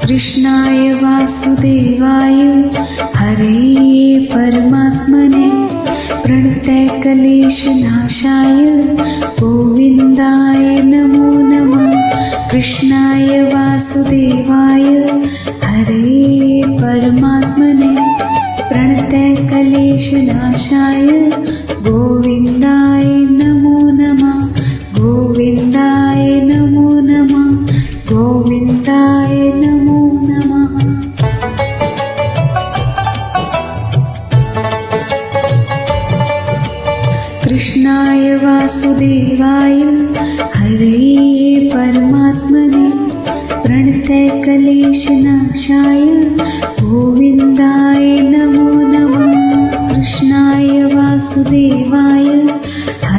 कृष्णाय वासुदेवाय हरे परमात्मने प्रणतक्लेशनाशाय गोविन्दाय नमो नमः। कृष्णाय वासुदेवाय हरे परमात्मने प्रणतक्लेशनाशाय गोविन्दाय नमो नमः। गोविन्दाय नमो नमः। गोविन्दाय नमो नमः। कृष्णाय वासुदेवाय हरे परमात्मने प्रणतक्लेशनाशाय गोविन्दाय नमो नमः। कृष्णाय वासुदेवाय